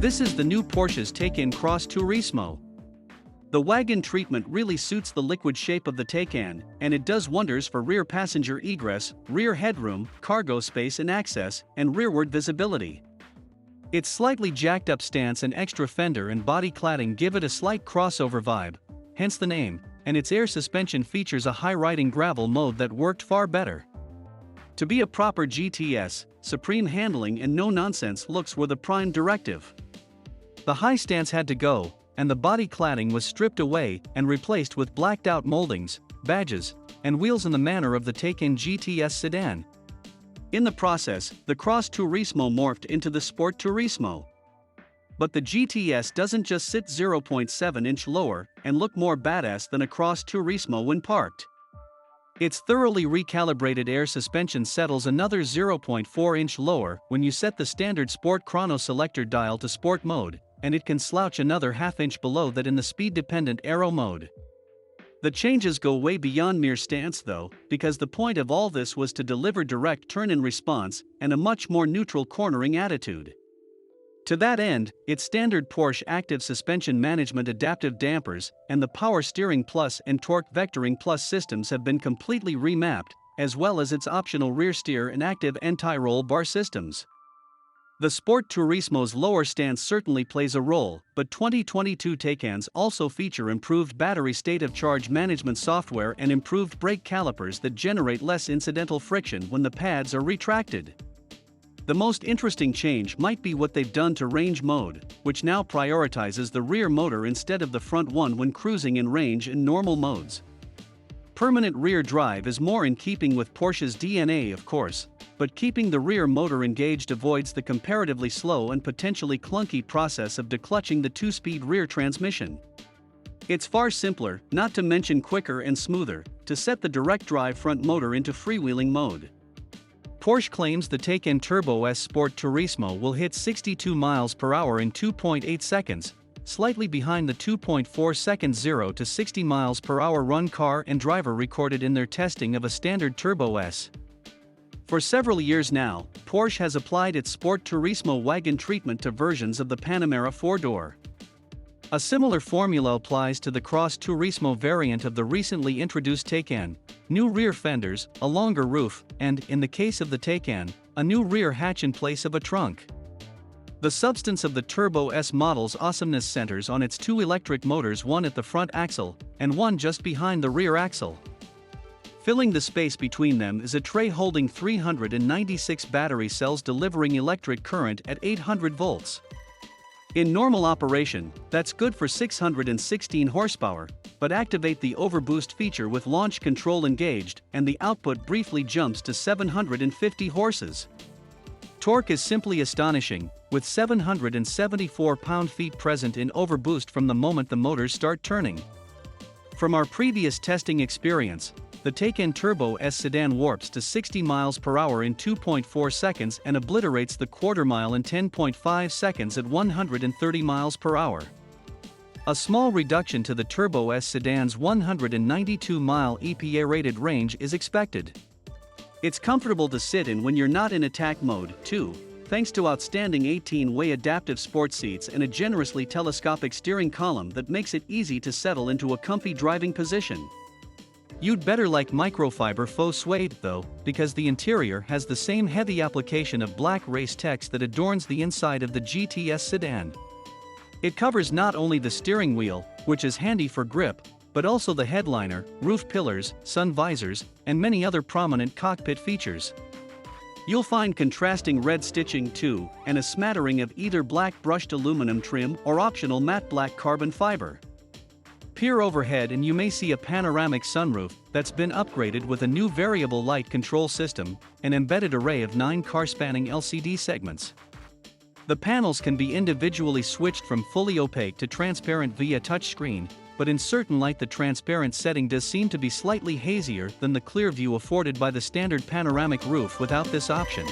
This is the new Porsche's Taycan Cross Turismo. The wagon treatment really suits the liquid shape of the Taycan, and it does wonders for rear passenger egress, rear headroom, cargo space and access, and rearward visibility. Its slightly jacked up stance and extra fender and body cladding give it a slight crossover vibe, hence the name, and its air suspension features a high-riding gravel mode that worked far better. To be a proper GTS, supreme handling and no-nonsense looks were the prime directive. The high stance had to go, and the body cladding was stripped away and replaced with blacked-out moldings, badges, and wheels in the manner of the Taycan GTS sedan. In the process, the Cross Turismo morphed into the Sport Turismo. But the GTS doesn't just sit 0.7-inch lower and look more badass than a Cross Turismo when parked. Its thoroughly recalibrated air suspension settles another 0.4-inch lower when you set the standard Sport Chrono Selector dial to Sport mode, and it can slouch another half-inch below that in the speed-dependent aero mode. The changes go way beyond mere stance though, because the point of all this was to deliver direct turn-in response and a much more neutral cornering attitude. To that end, its standard Porsche Active Suspension Management Adaptive Dampers and the Power Steering Plus and Torque Vectoring Plus systems have been completely remapped, as well as its optional rear steer and active anti-roll bar systems. The Sport Turismo's lower stance certainly plays a role, but 2022 Taycans also feature improved battery state of charge management software and improved brake calipers that generate less incidental friction when the pads are retracted. The most interesting change might be what they've done to range mode, which now prioritizes the rear motor instead of the front one when cruising in range in normal modes. Permanent rear drive is more in keeping with Porsche's DNA, of course, but keeping the rear motor engaged avoids the comparatively slow and potentially clunky process of declutching the two-speed rear transmission. It's far simpler, not to mention quicker and smoother, to set the direct drive front motor into freewheeling mode. Porsche claims the Taycan Turbo S Sport Turismo will hit 62 miles per hour in 2.8 seconds, slightly behind the 2.4 second 0 to 60 miles per hour run car and driver recorded in their testing of a standard Turbo S. For several years now, Porsche has applied its Sport Turismo wagon treatment to versions of the Panamera 4-door. A similar formula applies to the Cross Turismo variant of the recently introduced Taycan: new rear fenders, a longer roof, and, in the case of the Taycan, a new rear hatch in place of a trunk. The substance of the Turbo S model's awesomeness centers on its two electric motors, one at the front axle, and one just behind the rear axle. Filling the space between them is a tray holding 396 battery cells delivering electric current at 800 volts. In normal operation, that's good for 616 horsepower, but activate the overboost feature with launch control engaged and the output briefly jumps to 750 horses. Torque is simply astonishing, with 774 pound-feet present in overboost from the moment the motors start turning. From our previous testing experience, the Taycan Turbo S sedan warps to 60 miles per hour in 2.4 seconds and obliterates the quarter mile in 10.5 seconds at 130 miles per hour. A small reduction to the Turbo S sedan's 192-mile EPA-rated range is expected. It's comfortable to sit in when you're not in attack mode, too, thanks to outstanding 18-way adaptive sport seats and a generously telescopic steering column that makes it easy to settle into a comfy driving position. You'd better like microfiber faux suede though, because the interior has the same heavy application of black race text that adorns the inside of the GTS sedan. It covers not only the steering wheel, which is handy for grip, but also the headliner, roof pillars, sun visors, and many other prominent cockpit features. You'll find contrasting red stitching too, and a smattering of either black brushed aluminum trim or optional matte black carbon fiber. Peer overhead and you may see a panoramic sunroof that's been upgraded with a new variable light control system, an embedded array of 9 car-spanning LCD segments. The panels can be individually switched from fully opaque to transparent via touchscreen, but in certain light the transparent setting does seem to be slightly hazier than the clear view afforded by the standard panoramic roof without this option.